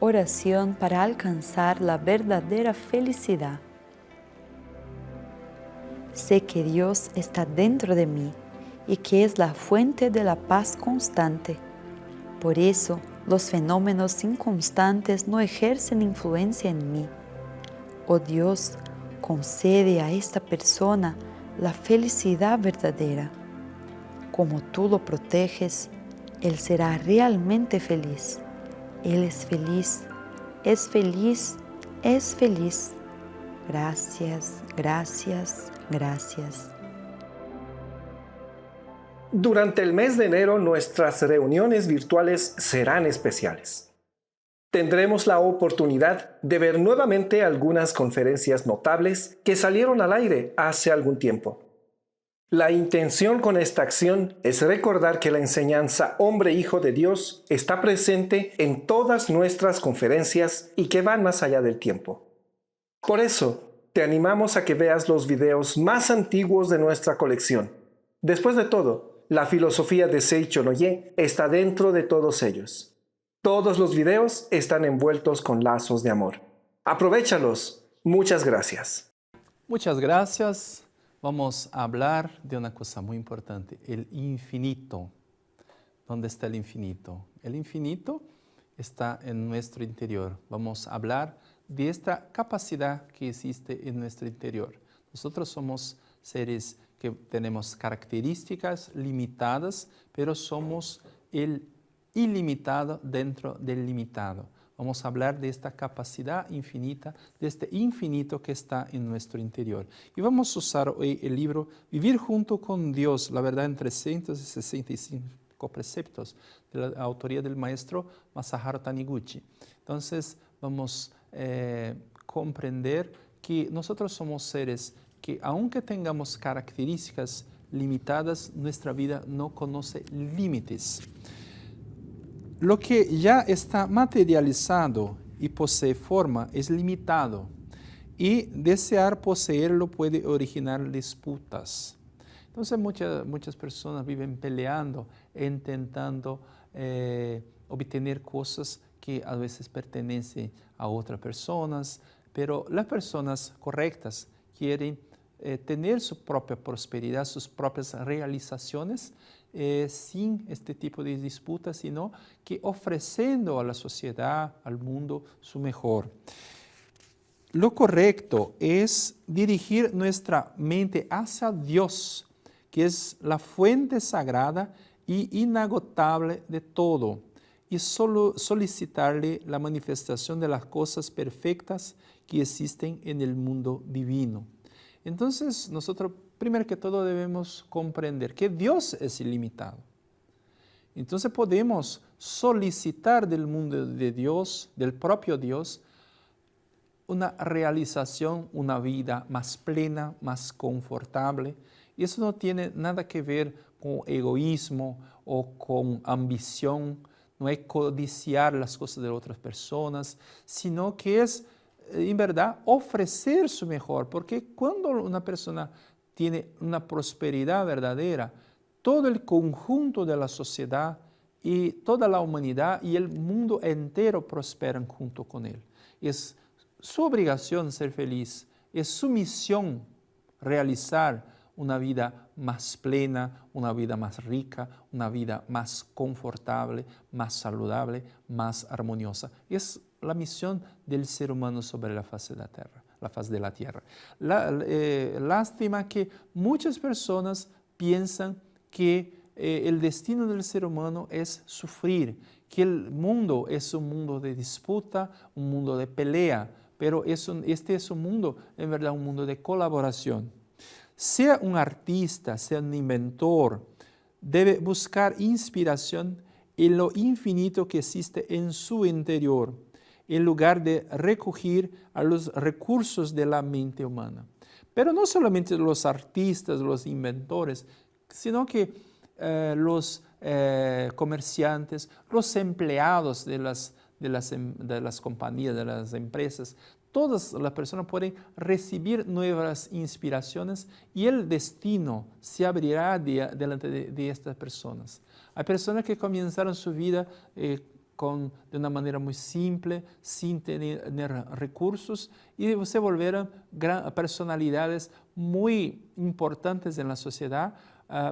oración para alcanzar la verdadera felicidad. Sé que Dios está dentro de mí y que es la fuente de la paz constante. Por eso, los fenómenos inconstantes no ejercen influencia en mí. Oh Dios, concede a esta persona la felicidad verdadera. Como tú lo proteges, él será realmente feliz. Él es feliz, es feliz, es feliz. Gracias, gracias, gracias. Durante el mes de enero, nuestras reuniones virtuales serán especiales. Tendremos la oportunidad de ver nuevamente algunas conferencias notables que salieron al aire hace algún tiempo. La intención con esta acción es recordar que la enseñanza hombre-hijo de Dios está presente en todas nuestras conferencias y que van más allá del tiempo. Por eso, te animamos a que veas los videos más antiguos de nuestra colección. Después de todo, la filosofía de Seicho Noye está dentro de todos ellos. Todos los videos están envueltos con lazos de amor. Aprovéchalos. Muchas gracias. Muchas gracias. Vamos a hablar de una cosa muy importante, el infinito. ¿Dónde está el infinito? El infinito está en nuestro interior. Vamos a hablar de esta capacidad que existe en nuestro interior. Nosotros somos seres que tenemos características limitadas, pero somos el ilimitado dentro del limitado. Vamos a hablar de esta capacidad infinita, de este infinito que está en nuestro interior. Y vamos a usar hoy el libro Vivir junto con Dios, la verdad en 365 preceptos, de la autoría del maestro Masaharu Taniguchi. Entonces vamos a comprender que nosotros somos seres que aunque tengamos características limitadas, nuestra vida no conoce límites. Lo que ya está materializado y posee forma es limitado, y desear poseerlo puede originar disputas. Entonces muchas personas viven peleando, intentando obtener cosas que a veces pertenecen a otras personas, pero las personas correctas quieren tener su propia prosperidad, sus propias realizaciones, sin este tipo de disputas, sino que ofreciendo a la sociedad, al mundo, su mejor. Lo correcto es dirigir nuestra mente hacia Dios, que es la fuente sagrada y inagotable de todo, y solo solicitarle la manifestación de las cosas perfectas que existen en el mundo divino. Entonces, nosotros, primero que todo, debemos comprender que Dios es ilimitado. Entonces, podemos solicitar del mundo de Dios, del propio Dios, una realización, una vida más plena, más confortable. Y eso no tiene nada que ver con egoísmo o con ambición, no es codiciar las cosas de otras personas, sino que es, en verdad, ofrecer su mejor, porque cuando una persona tiene una prosperidad verdadera, todo el conjunto de la sociedad y toda la humanidad y el mundo entero prosperan junto con él. Es su obligación ser feliz, es su misión realizar una vida más plena, una vida más rica, una vida más confortable, más saludable, más armoniosa. Es la misión del ser humano sobre la faz de la tierra. Lástima que muchas personas piensan que el destino del ser humano es sufrir, que el mundo es un mundo de disputa, un mundo de pelea, pero este es un mundo, en verdad, un mundo de colaboración. Sea un artista, sea un inventor, debe buscar inspiración en lo infinito que existe en su interior, en lugar de recurrir a los recursos de la mente humana. Pero no solamente los artistas, los inventores, sino que los comerciantes, los empleados de las compañías, de las empresas, todas las personas pueden recibir nuevas inspiraciones y el destino se abrirá delante de estas personas. Hay personas que comenzaron su vida de una manera muy simple, sin tener recursos, y se volvieron personalidades muy importantes en la sociedad,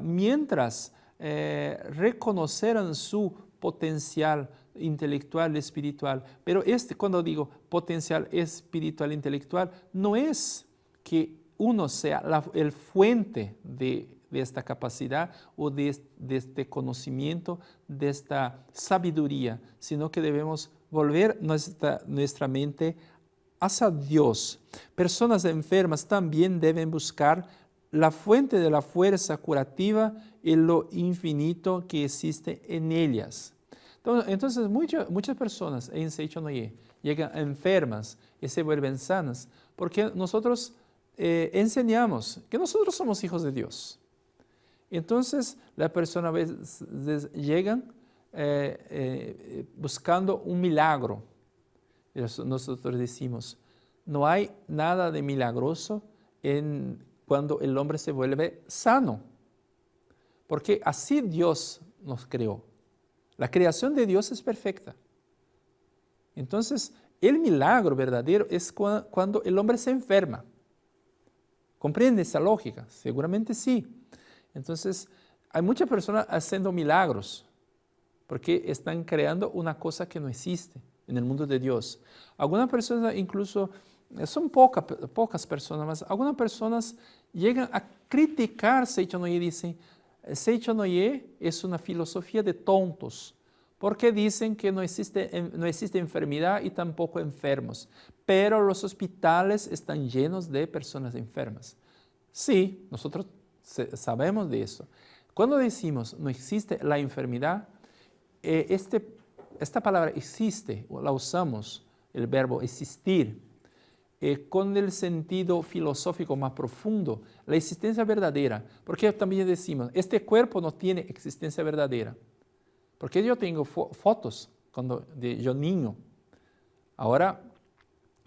mientras reconocieron su potencial intelectual, espiritual. Pero cuando digo potencial espiritual, intelectual, no es que uno sea el fuente de esta capacidad o de este conocimiento, de esta sabiduría, sino que debemos volver nuestra mente hacia Dios. Personas enfermas también deben buscar la fuente de la fuerza curativa en lo infinito que existe en ellas. Entonces muchas personas en Seichonoye llegan enfermas y se vuelven sanas porque nosotros enseñamos que nosotros somos hijos de Dios. Entonces la persona a veces llegan buscando un milagro. Nosotros decimos, no hay nada de milagroso cuando el hombre se vuelve sano, porque así Dios nos creó. La creación de Dios es perfecta. Entonces, el milagro verdadero es cuando el hombre se enferma. ¿Comprende esa lógica? Seguramente sí. Entonces, hay muchas personas haciendo milagros porque están creando una cosa que no existe en el mundo de Dios. Algunas personas incluso, son pocas personas, mas algunas personas llegan a criticar Seichonoye y dicen, Seichonoye es una filosofía de tontos, porque dicen que no existe enfermedad y tampoco enfermos, pero los hospitales están llenos de personas enfermas. Sí, nosotros sabemos de eso. Cuando decimos no existe la enfermedad, esta palabra existe, la usamos, el verbo existir, con el sentido filosófico más profundo, la existencia verdadera. Porque también decimos, este cuerpo no tiene existencia verdadera. Porque yo tengo fotos de yo niño. Ahora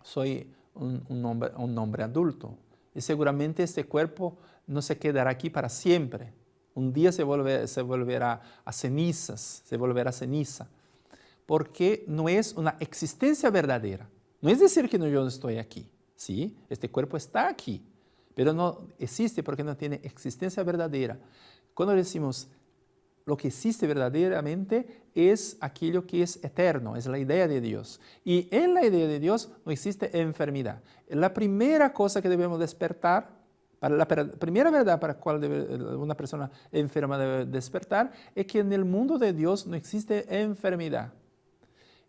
soy un hombre adulto. Y seguramente este cuerpo no se quedará aquí para siempre. Un día se volverá a cenizas, se volverá ceniza. Porque no es una existencia verdadera. No es decir que yo no estoy aquí, ¿sí? Este cuerpo está aquí, pero no existe porque no tiene existencia verdadera. Cuando decimos lo que existe verdaderamente es aquello que es eterno, es la idea de Dios. Y en la idea de Dios no existe enfermedad. La primera cosa que debemos despertar, la primera verdad para la cual una persona enferma debe despertar, es que en el mundo de Dios no existe enfermedad.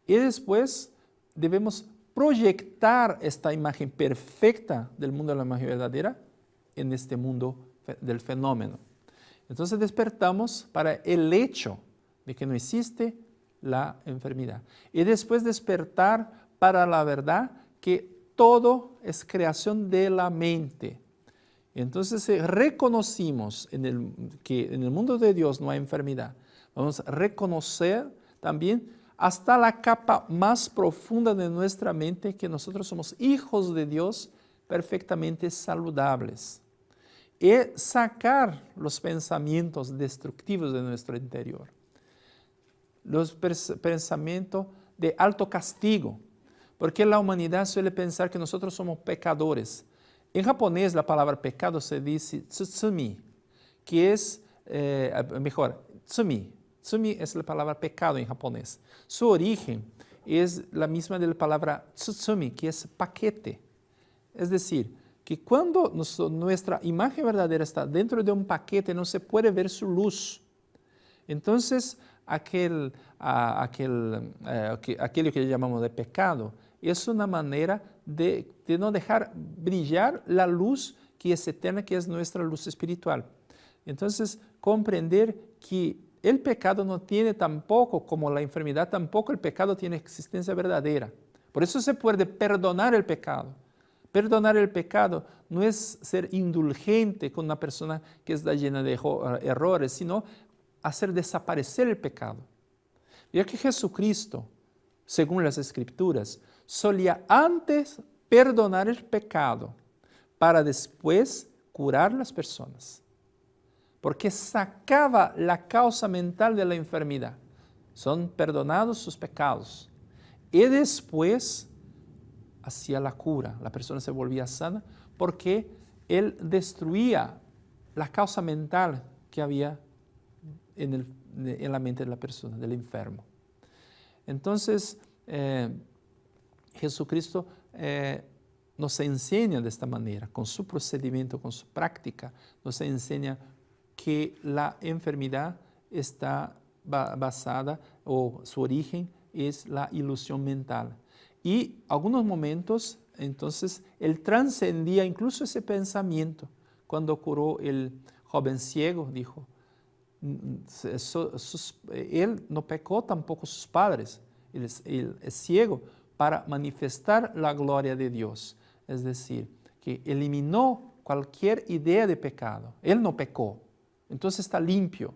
Y después debemos proyectar esta imagen perfecta del mundo de la imagen verdadera en este mundo del fenómeno. Entonces despertamos para el hecho de que no existe la enfermedad. Y después despertar para la verdad que todo es creación de la mente. Entonces reconocimos que en el mundo de Dios no hay enfermedad. Vamos a reconocer también hasta la capa más profunda de nuestra mente que nosotros somos hijos de Dios perfectamente saludables. Y sacar los pensamientos destructivos de nuestro interior. Los pensamientos de alto castigo. Porque la humanidad suele pensar que nosotros somos pecadores. En japonés la palabra pecado se dice tsutsumi, que es, tsumi. Tsumi es la palabra pecado en japonés. Su origen es la misma de la palabra tsutsumi, que es paquete. Es decir, que cuando nuestra imagen verdadera está dentro de un paquete, no se puede ver su luz. Entonces, aquello que llamamos de pecado es una manera de no dejar brillar la luz que es eterna, que es nuestra luz espiritual. Entonces, comprender que el pecado no tiene tampoco, como la enfermedad, tampoco el pecado tiene existencia verdadera. Por eso se puede perdonar el pecado. Perdonar el pecado no es ser indulgente con una persona que está llena de errores, sino hacer desaparecer el pecado. Ya que Jesucristo, según las Escrituras, solía antes perdonar el pecado para después curar las personas. Porque sacaba la causa mental de la enfermedad. son perdonados sus pecados. Y después hacía la cura, la persona se volvía sana porque él destruía la causa mental que había en la mente de la persona, del enfermo. Entonces, Jesucristo nos enseña de esta manera, con su procedimiento, con su práctica, nos enseña que la enfermedad está basada, o su origen es la ilusión mental. Y algunos momentos, entonces, él trascendía incluso ese pensamiento. Cuando curó el joven ciego, dijo, él no pecó tampoco sus padres, él es ciego para manifestar la gloria de Dios. Es decir, que eliminó cualquier idea de pecado. Él no pecó, entonces está limpio.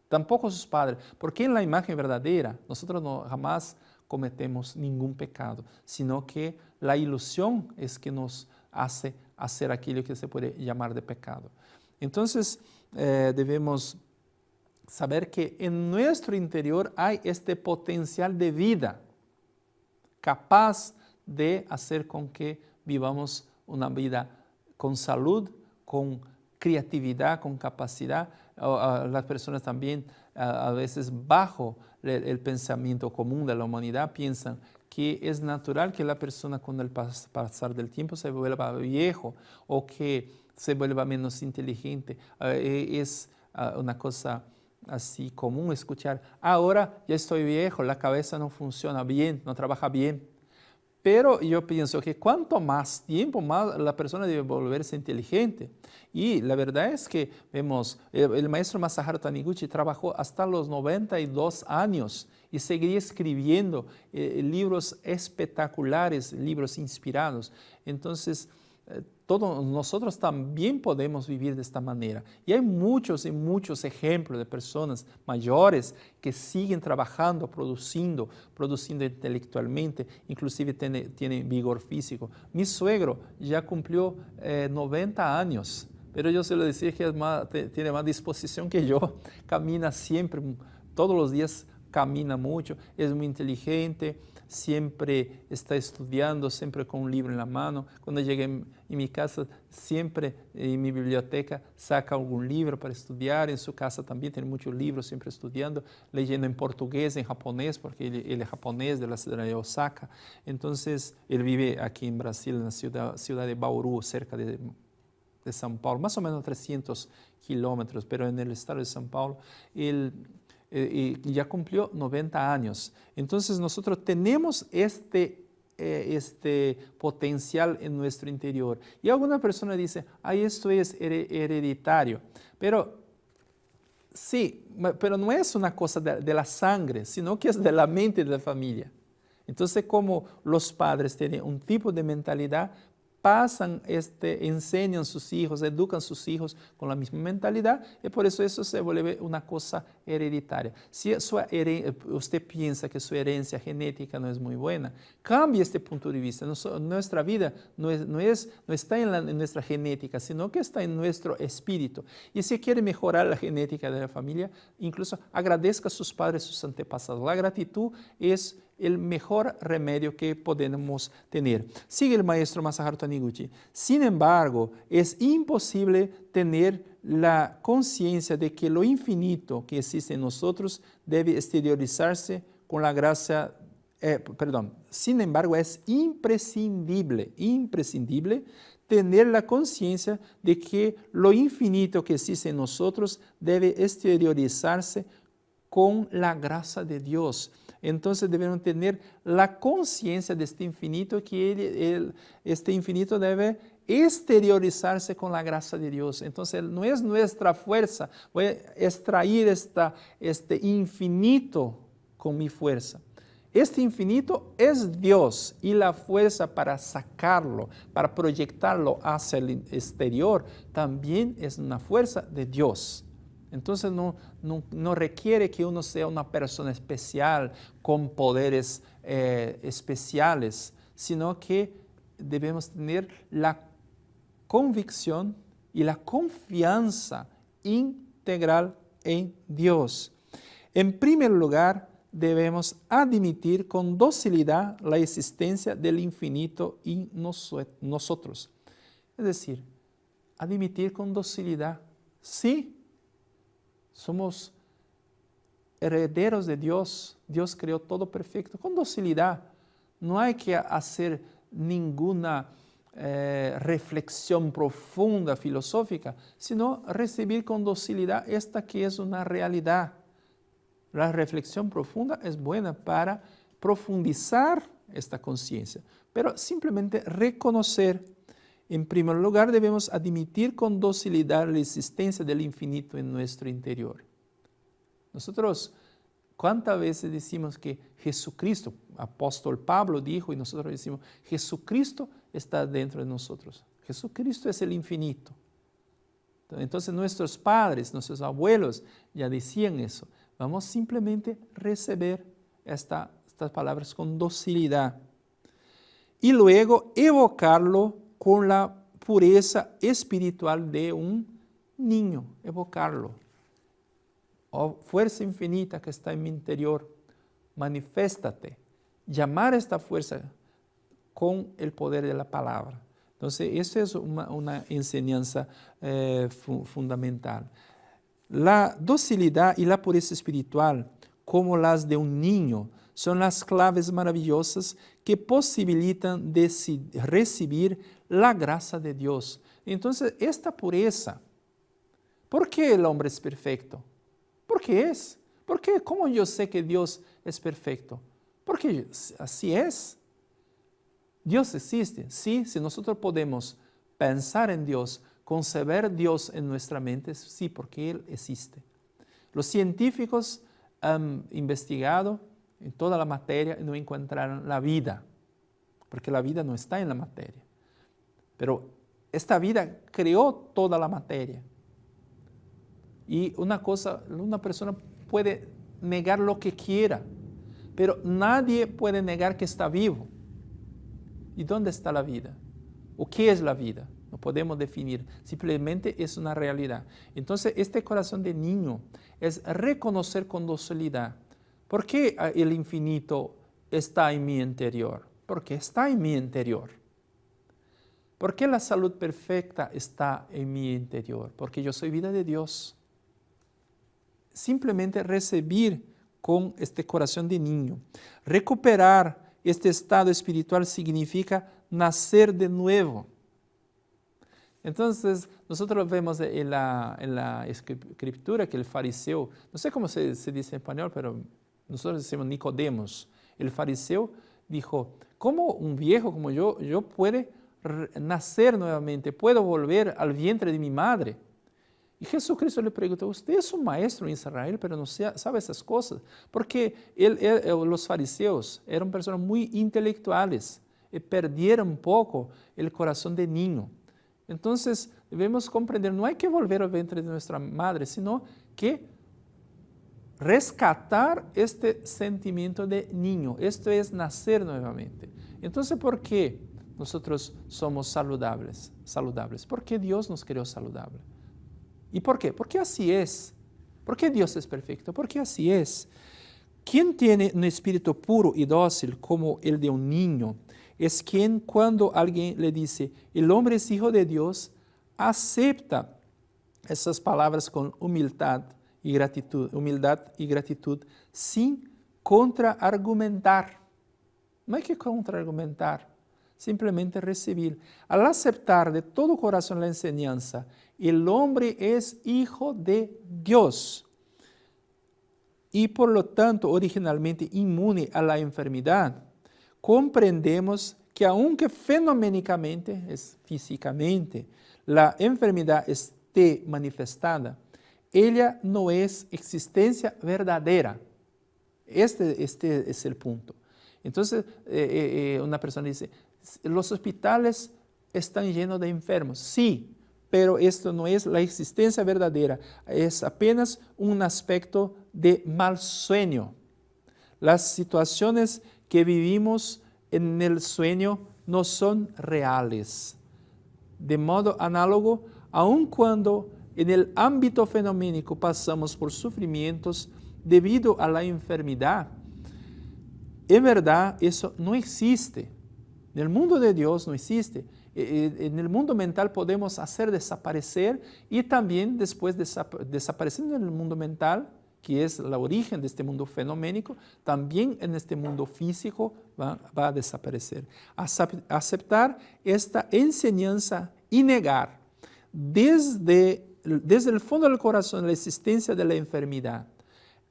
Tampoco sus padres, porque en la imagen verdadera nosotros jamás cometemos ningún pecado, sino que la ilusión es que nos hace hacer aquello que se puede llamar de pecado. Entonces debemos saber que en nuestro interior hay este potencial de vida capaz de hacer con que vivamos una vida con salud, con creatividad, con capacidad. Las personas también a veces bajo el pensamiento común de la humanidad piensan que es natural que la persona con el pasar del tiempo se vuelva viejo o que se vuelva menos inteligente. Es una cosa así común escuchar, ahora ya estoy viejo, la cabeza no funciona bien, no trabaja bien. Pero yo pienso que cuanto más tiempo, más la persona debe volverse inteligente. Y la verdad es que vemos, el maestro Masaharu Taniguchi trabajó hasta los 92 años y seguía escribiendo libros espectaculares, libros inspirados. Entonces, todos nosotros también podemos vivir de esta manera. Y hay muchos y muchos ejemplos de personas mayores que siguen trabajando, produciendo intelectualmente, inclusive tienen vigor físico. Mi suegro ya cumplió 90 años, pero yo se lo decía que tiene más disposición que yo, camina siempre, todos los días camina mucho, es muy inteligente, siempre está estudiando, siempre con un libro en la mano. Cuando llegué en mi casa, siempre en mi biblioteca saca algún libro para estudiar. En su casa también tiene muchos libros, siempre estudiando, leyendo en portugués, en japonés, porque él es japonés de la ciudad de Osaka. Entonces, él vive aquí en Brasil, en la ciudad de Bauru, cerca de São Paulo, más o menos 300 kilómetros, pero en el estado de São Paulo. Él ya cumplió 90 años. Entonces nosotros tenemos este potencial en nuestro interior. Y alguna persona dice, esto es hereditario. Pero sí, pero no es una cosa de la sangre, sino que es de la mente de la familia. Entonces, como los padres tienen un tipo de mentalidad, enseñan a sus hijos, educan a sus hijos con la misma mentalidad, y por eso se vuelve una cosa hereditaria. Si usted piensa que su herencia genética no es muy buena, cambie este punto de vista. Nuestra vida no está en nuestra genética, sino que está en nuestro espíritu. Y si quiere mejorar la genética de la familia, incluso agradezca a sus padres, sus antepasados. La gratitud es el mejor remedio que podemos tener. Sigue el maestro Masaharu Taniguchi. Sin embargo, es imposible tener la conciencia de que lo infinito que existe en nosotros debe exteriorizarse con la gracia. Sin embargo, es imprescindible tener la conciencia de que lo infinito que existe en nosotros debe exteriorizarse con la gracia de Dios. Entonces debemos tener la conciencia de este infinito, que este infinito debe exteriorizarse con la gracia de Dios. Entonces no es nuestra fuerza, voy a extraer este infinito con mi fuerza. Este infinito es Dios y la fuerza para sacarlo, para proyectarlo hacia el exterior, también es una fuerza de Dios. Entonces no requiere que uno sea una persona especial con poderes especiales, sino que debemos tener la convicción y la confianza integral en Dios. En primer lugar, debemos admitir con docilidad la existencia del infinito en nosotros. Es decir, admitir con docilidad, sí, somos herederos de Dios, Dios creó todo perfecto, con docilidad. No hay que hacer ninguna reflexión profunda, filosófica, sino recibir con docilidad esta que es una realidad. La reflexión profunda es buena para profundizar esta conciencia, pero simplemente reconocer. En primer lugar, debemos admitir con docilidad la existencia del infinito en nuestro interior. Nosotros, ¿cuántas veces decimos que Jesucristo, apóstol Pablo dijo, y nosotros decimos, Jesucristo está dentro de nosotros? Jesucristo es el infinito. Entonces nuestros padres, nuestros abuelos ya decían eso. Vamos simplemente a recibir estas palabras con docilidad. Y luego evocarlo con la pureza espiritual de un niño, evocarlo. Oh, fuerza infinita que está en mi interior, manifiéstate. Llamar a esta fuerza con el poder de la palabra. Entonces, eso es una enseñanza fundamental. La docilidad y la pureza espiritual, como las de un niño, son las claves maravillosas que posibilitan recibir la gracia de Dios. Entonces, esta pureza, ¿por qué el hombre es perfecto? ¿Por qué es? ¿Por qué? ¿Cómo yo sé que Dios es perfecto? Porque así es. Dios existe. Sí, si nosotros podemos pensar en Dios, conceber Dios en nuestra mente, sí, porque Él existe. Los científicos han investigado en toda la materia y no encontraron la vida, porque la vida no está en la materia. Pero esta vida creó toda la materia. Y una persona puede negar lo que quiera, pero nadie puede negar que está vivo. ¿Y dónde está la vida? ¿O qué es la vida? No podemos definir, simplemente es una realidad. Entonces, este corazón de niño es reconocer con docilidad. ¿Por qué el infinito está en mi interior? Porque está en mi interior. ¿Por qué la salud perfecta está en mi interior? Porque yo soy vida de Dios. Simplemente recibir con este corazón de niño. Recuperar este estado espiritual significa nacer de nuevo. Entonces, nosotros vemos en la escritura que el fariseo, no sé cómo se dice en español, pero nosotros decimos Nicodemos. El fariseo dijo, ¿cómo un viejo como yo puede nacer nuevamente? ¿Puedo volver al vientre de mi madre? Y Jesucristo le preguntó, usted es un maestro en Israel, pero no sabe esas cosas. Porque los fariseos eran personas muy intelectuales y perdieron un poco el corazón de niño. Entonces, debemos comprender, no hay que volver al vientre de nuestra madre, sino que rescatar este sentimiento de niño. Esto es nacer nuevamente. Entonces, ¿por qué nosotros somos saludables? Porque Dios nos creó saludables. ¿Y por qué? Porque así es. ¿Por qué Dios es perfecto? Porque así es. Quien tiene un espíritu puro y dócil como el de un niño es quien, cuando alguien le dice, el hombre es hijo de Dios, acepta esas palabras con humildad y gratitud, sin contraargumentar. No hay que contraargumentar, simplemente recibir. Al aceptar de todo corazón la enseñanza, el hombre es hijo de Dios y por lo tanto originalmente inmune a la enfermedad, comprendemos que aunque fenoménicamente, físicamente, la enfermedad esté manifestada, ella no es existencia verdadera. Este es el punto. Entonces, una persona dice, los hospitales están llenos de enfermos. Sí, pero esto no es la existencia verdadera, es apenas un aspecto de mal sueño. Las situaciones que vivimos en el sueño no son reales. De modo análogo, aun cuando en el ámbito fenoménico pasamos por sufrimientos, debido a la enfermedad. En verdad, eso no existe. En el mundo de Dios no existe. En el mundo mental podemos hacer desaparecer y también después desapareciendo en el mundo mental, que es el origen de este mundo fenoménico, también en este mundo físico va a desaparecer. Aceptar esta enseñanza y negar desde el fondo del corazón la existencia de la enfermedad.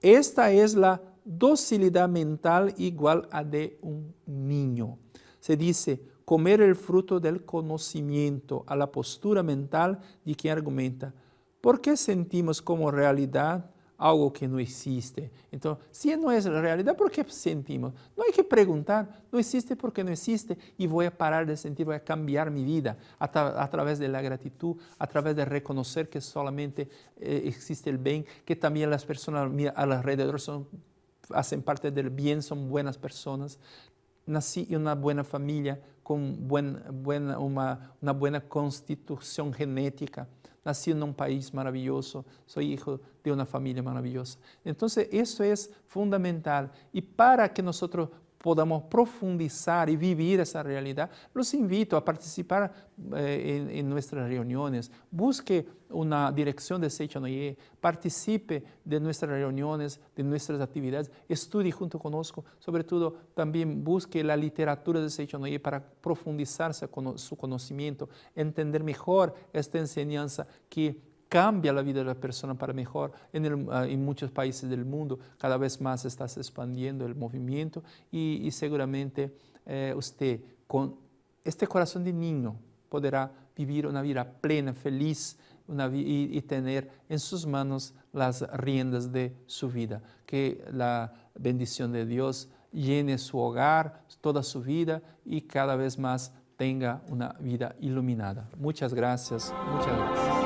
Esta es la docilidad mental igual a de un niño. Se dice comer el fruto del conocimiento, a la postura mental de quien argumenta. ¿Por qué sentimos como realidad algo que no existe? Entonces, si no es realidad, ¿por qué sentimos? No hay que preguntar, no existe porque no existe y voy a parar de sentir, voy a cambiar mi vida a través de la gratitud, a través de reconocer que solamente existe el bien, que también las personas alrededor hacen parte del bien, son buenas personas. Nací en una buena familia, con una buena constitución genética. Nací en un país maravilloso, soy hijo de una familia maravillosa. Entonces, eso es fundamental. Y para que nosotros podamos profundizar y vivir esa realidad, los invito a participar en nuestras reuniones. Busque una dirección de Seichonoye, participe de nuestras reuniones, de nuestras actividades, estudie junto con nosotros. Sobre todo, también busque la literatura de Seichonoye para profundizar su conocimiento, entender mejor esta enseñanza que cambia la vida de la persona para mejor. En muchos países del mundo cada vez más está se expandiendo el movimiento y seguramente usted con este corazón de niño podrá vivir una vida plena, feliz y tener en sus manos las riendas de su vida. Que la bendición de Dios llene su hogar, toda su vida y cada vez más tenga una vida iluminada. Muchas gracias, muchas gracias.